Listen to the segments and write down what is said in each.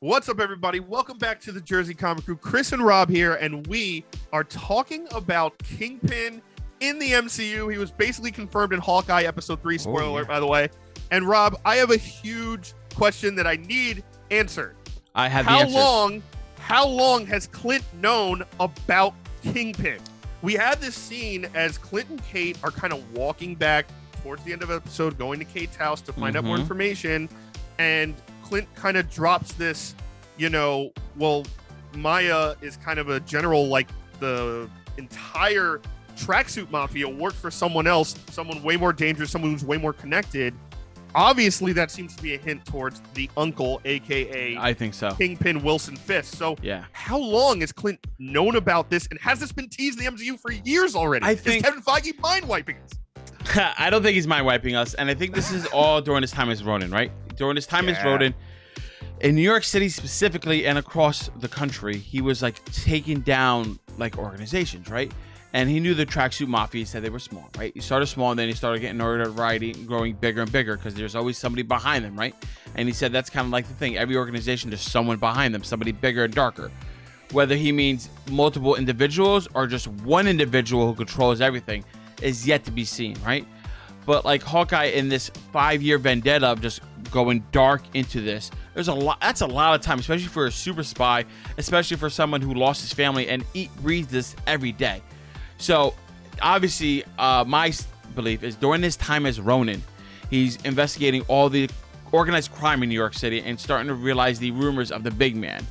What's up, everybody? Welcome back to the Jersey Comic Crew. Chris and Rob here, and we are talking about Kingpin in the MCU. He was basically confirmed in Hawkeye episode 3. Spoiler alert, by the way. And Rob, I have a huge question that I need answered. I have the answers. How long has Clint known about Kingpin? We had this scene as Clint and Kate are kind of walking back towards the end of the episode, going to Kate's house to find out more information, and Clint kind of drops this, Maya is kind of a general, like the entire tracksuit mafia worked for someone else, someone way more dangerous, someone who's way more connected. Obviously, that seems to be a hint towards the uncle, aka I think so, Kingpin Wilson Fisk. So, yeah, how long has Clint known about this, and has this been teased in the MCU for years already? Is Kevin Feige mind wiping us? I don't think he's mind wiping us, and I think this is all during his time as Ronin, right? During his time as Ronin, in New York City specifically, and across the country, he was like taking down like organizations, right? And he knew the tracksuit mafia. He said they were small, right? He started small, and then he started getting notoriety, growing bigger and bigger, because there's always somebody behind them, right? And he said that's kind of like the thing. Every organization, there's someone behind them, somebody bigger and darker. Whether he means multiple individuals or just one individual who controls everything is yet to be seen, right? But like Hawkeye in this 5-year vendetta of just going dark into this, there's a lot. That's a lot of time, especially for a super spy, especially for someone who lost his family and breathes this every day. So obviously, my belief is during his time as Ronin, he's investigating all the organized crime in New York City and starting to realize the rumors of the big man,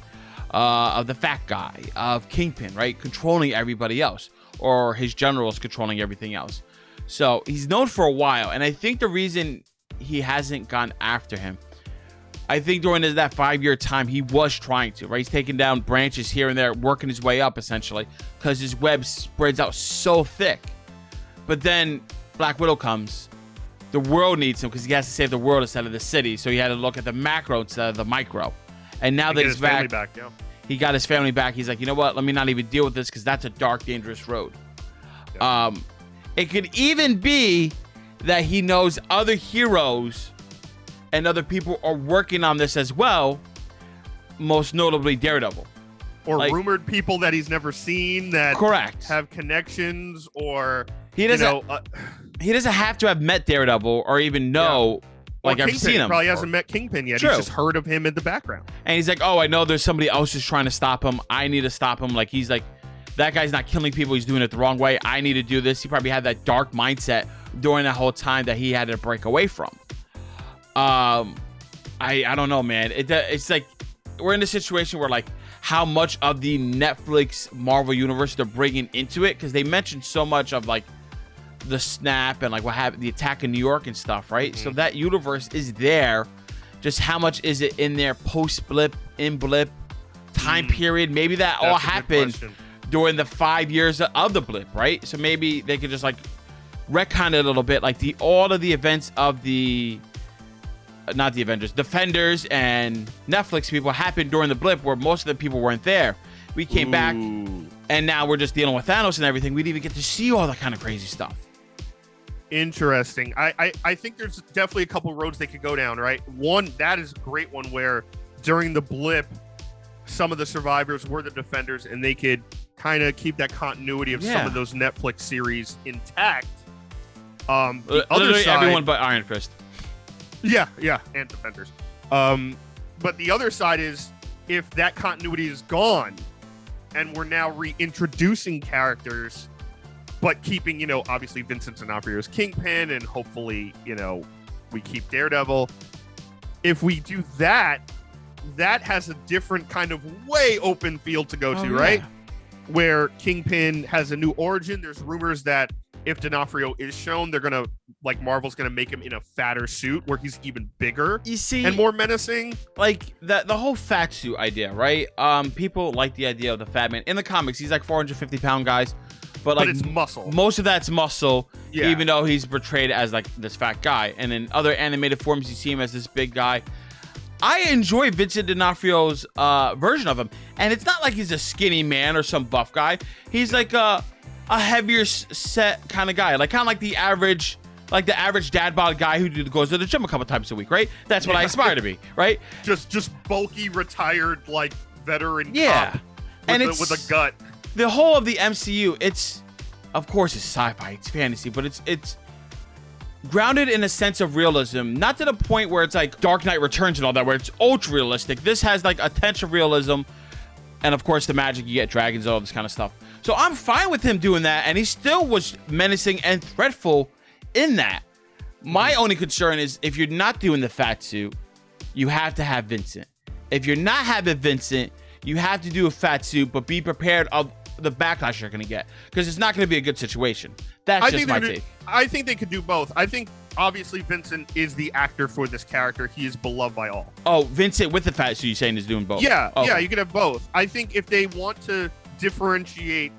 of the fat guy, of Kingpin, right? Controlling everybody else, or his generals controlling everything else. So he's known for a while. And I think the reason he hasn't gone after him, I think during that 5-year time, he was trying to, right? He's taking down branches here and there, working his way up, essentially, because his web spreads out so thick. But then Black Widow comes. The world needs him because he has to save the world instead of the city. So he had to look at the macro instead of the micro. And now that he's back, he got his family back. He's like, you know what? Let me not even deal with this because that's a dark, dangerous road. Yeah. It could even be that he knows other heroes and other people are working on this as well, most notably Daredevil. Or rumored people that he's never seen that have connections, or he doesn't have to have met Daredevil or even know I've seen him. Probably hasn't met Kingpin yet. True. He's just heard of him in the background. And he's like, oh, I know there's somebody else who's trying to stop him. I need to stop him. Like, he's like, that guy's not killing people. He's doing it the wrong way. I need to do this. He probably had that dark mindset during that whole time that he had to break away from. I don't know, man. It's like we're in a situation where like how much of the Netflix Marvel universe they're bringing into it, because they mentioned so much of like the snap and like what happened, the attack in New York and stuff, right? Mm-hmm. So that universe is there. Just how much is it in there post blip, in blip time period? Maybe that all happened during the 5 years of the blip, right? So maybe they could just like retcon it a little bit, like all of the events of the not the Avengers, Defenders and Netflix people happened during the blip where most of the people weren't there. We came back and now we're just dealing with Thanos and everything. We didn't even get to see all that kind of crazy stuff. Interesting. I think there's definitely a couple of roads they could go down, right? One, that is a great one where during the blip, some of the survivors were the Defenders and they could kind of keep that continuity of some of those Netflix series intact. The other side, everyone but Iron Fist. Yeah, and Defenders. But the other side is if that continuity is gone and we're now reintroducing characters, but keeping, obviously Vincent D'Onofrio's Kingpin and hopefully, we keep Daredevil. If we do that, that has a different kind of way open field to go to, right? Where Kingpin has a new origin. There's rumors that if D'Onofrio is shown, they're gonna Marvel's gonna make him in a fatter suit where he's even bigger, and more menacing. Like the whole fat suit idea, right? People like the idea of the fat man in the comics. He's like 450-pound guys, but it's muscle. Most of that's muscle, even though he's portrayed as like this fat guy. And in other animated forms, you see him as this big guy. I enjoy Vincent D'Onofrio's version of him, and it's not like he's a skinny man or some buff guy. He's like a heavier set kind of guy, like kind of like the average like the average dad bod guy who goes to the gym a couple times a week, right? That's what I aspire to be, right? Just bulky, retired, like veteran. Yeah, and it's with a gut. The whole of the MCU, it's of course it's sci-fi, it's fantasy, but it's grounded in a sense of realism, not to the point where it's like Dark Knight Returns and all that, where it's ultra realistic. This has like a touch of realism, and of course the magic, you get dragons, all this kind of stuff. So I'm fine with him doing that, and he still was menacing and threatful in that. My only concern is if you're not doing the fat suit, you have to have Vincent. If you're not having Vincent, you have to do a fat suit, but be prepared of the backlash you're going to get, because it's not going to be a good situation. That's just my take. I think they could do both. I think obviously Vincent is the actor for this character. He is beloved by all. Oh, Vincent with the fat suit, you're saying, is doing both? Yeah, okay. Yeah, you could have both. I think if they want to differentiate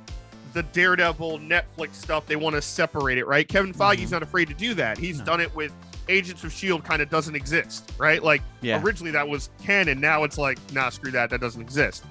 the Daredevil Netflix stuff, they want to separate it, right? Kevin Feige's not afraid to do that. He's done it with Agents of S.H.I.E.L.D. kind of doesn't exist, right? Like, originally that was canon. Now it's like, nah, screw that. That doesn't exist.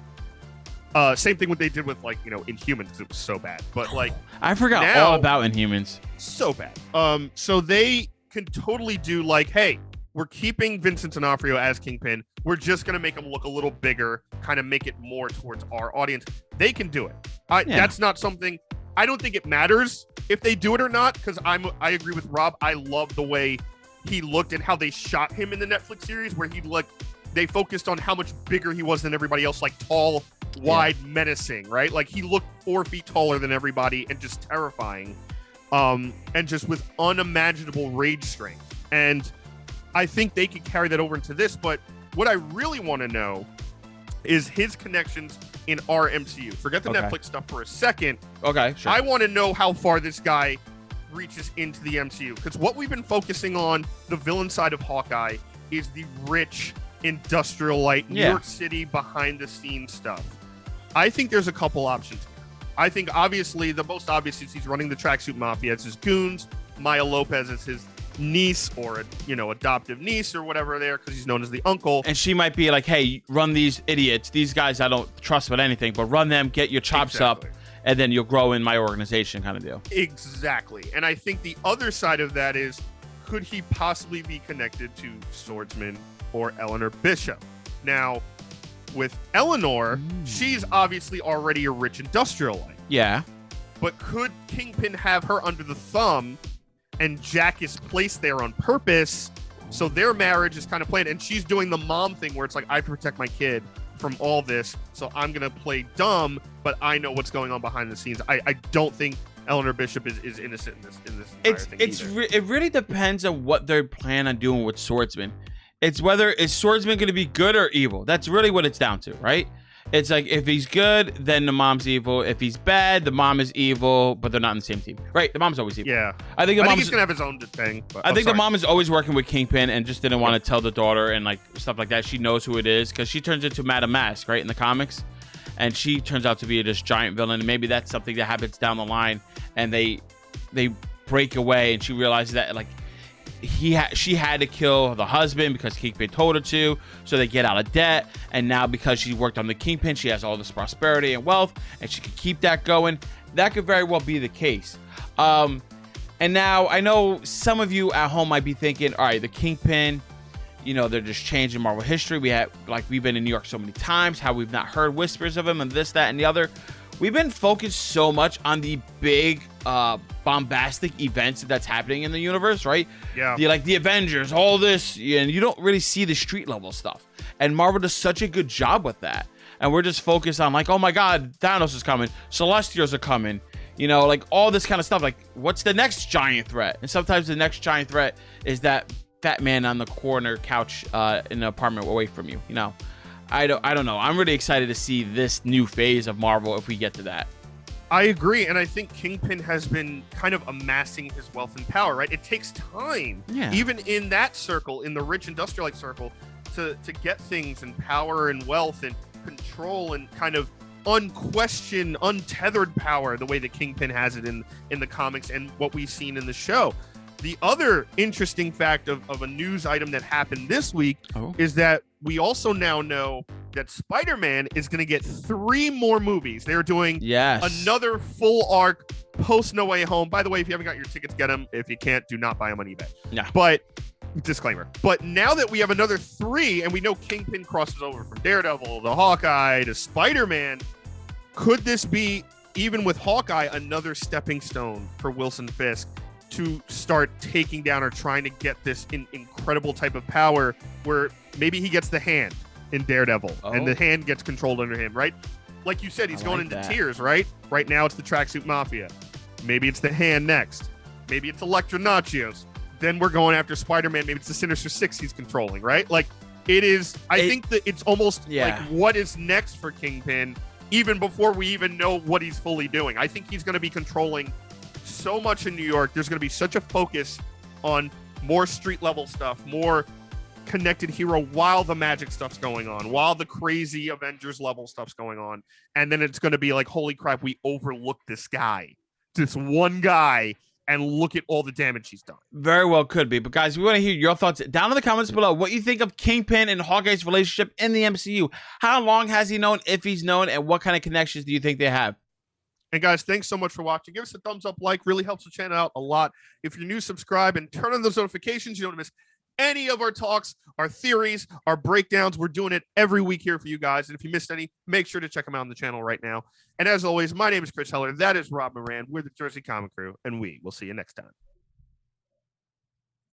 Same thing what they did with, like, you know, Inhumans, because it was so bad. But, like, I forgot all about Inhumans. So bad. So they can totally do, like, hey, we're keeping Vincent D'Onofrio as Kingpin. We're just going to make him look a little bigger, kind of make it more towards our audience. They can do it. That's not something, I don't think it matters if they do it or not, because I agree with Rob. I love the way he looked and how they shot him in the Netflix series, where they focused on how much bigger he was than everybody else, like tall, wide, menacing, right? Like he looked 4 feet taller than everybody and just terrifying, and just with unimaginable rage strength. And I think they could carry that over into this, but what I really want to know is his connections in our MCU. Forget the Netflix stuff for a second. Okay, sure. I want to know how far this guy reaches into the MCU, because what we've been focusing on, the villain side of Hawkeye, is the rich, industrial-like, New York City behind-the-scenes stuff. I think there's a couple options here. I think, obviously, the most obvious is he's running the Tracksuit Mafia. It's his goons. Maya Lopez is his niece, or adoptive niece or whatever there, because he's known as the uncle. And she might be like, hey, run these idiots, these guys I don't trust with anything, but run them, get your chops up, and then you'll grow in my organization, kind of deal. Exactly. And I think the other side of that is, could he possibly be connected to Swordsman or Eleanor Bishop? Now, with Eleanor, she's obviously already a rich industrialite. Yeah. But could Kingpin have her under the thumb, and Jack is placed there on purpose, so their marriage is kind of planned, and she's doing the mom thing where it's like, I protect my kid from all this, so I'm going to play dumb, but I know what's going on behind the scenes. I don't think Eleanor Bishop is innocent in this entire thing. It really depends on what they're planning on doing with Swordsman. It's whether is Swordsman going to be good or evil. That's really what it's down to, right? It's like, if he's good, then the mom's evil. If he's bad, the mom is evil, but they're not in the same team, right? The mom's always evil. Yeah, I think he's gonna have his own thing. I think the mom is always working with Kingpin and just didn't want to tell the daughter and like stuff like that. She knows who it is, because she turns into Madame Mask, right, in the comics, and she turns out to be this giant villain. And maybe that's something that happens down the line, and they break away, and she realizes that like she had to kill the husband because Kingpin told her to, so they get out of debt. And now, because she worked on the Kingpin, she has all this prosperity and wealth, and she could keep that going. That could very well be the case. And now I know some of you at home might be thinking, all right, the Kingpin, they're just changing Marvel history. We've been in New York so many times, how we've not heard whispers of him and this, that, and the other. We've been focused so much on the big, bombastic events that's happening in the universe, right? Yeah. The Avengers, all this, and you don't really see the street level stuff. And Marvel does such a good job with that. And we're just focused on like, oh my God, Thanos is coming, Celestials are coming, like all this kind of stuff. Like, what's the next giant threat? And sometimes the next giant threat is that fat man on the corner couch in an apartment away from you. I don't know. I'm really excited to see this new phase of Marvel if we get to that. I agree, and I think Kingpin has been kind of amassing his wealth and power, right? It takes time, even in that circle, in the rich industrialite circle, to get things and power and wealth and control and kind of unquestioned, untethered power, the way that Kingpin has it in the comics and what we've seen in the show. The other interesting fact of a news item that happened this week is that we also now know that Spider-Man is going to get 3 more movies. They're doing Yes. another full arc post No Way Home. By the way, if you haven't got your tickets, get them. If you can't, do not buy them on eBay. Yeah. But disclaimer. But now that we have another 3, and we know Kingpin crosses over from Daredevil to Hawkeye to Spider-Man, could this be, even with Hawkeye, another stepping stone for Wilson Fisk to start taking down or trying to get this incredible type of power where maybe he gets the hand in Daredevil and the hand gets controlled under him, right? Like you said, he's going into tiers, right? Right now it's the Tracksuit Mafia. Maybe it's the hand next. Maybe it's Electra Nachios. Then we're going after Spider-Man. Maybe it's the Sinister Six he's controlling, right? Like it is, I think that it's almost like what is next for Kingpin even before we even know what he's fully doing. I think he's going to be controlling so much in New York. There's going to be such a focus on more street level stuff, more connected hero while the magic stuff's going on, while the crazy Avengers level stuff's going on. And then it's going to be like, holy crap, we overlooked this guy, this one guy, and look at all the damage he's done. Very well could be. But guys, we want to hear your thoughts down in the comments below. What you think of Kingpin and Hawkeye's relationship in the MCU? How long has he known, if he's known, and what kind of connections do you think they have? And guys, thanks so much for watching. Give us a thumbs up, like, really helps the channel out a lot. If you're new, subscribe and turn on those notifications. You don't miss any of our talks, our theories, our breakdowns. We're doing it every week here for you guys. And if you missed any, make sure to check them out on the channel right now. And as always, my name is Chris Heller. That is Rob Moran. We're the Jersey Comic Crew, and we will see you next time.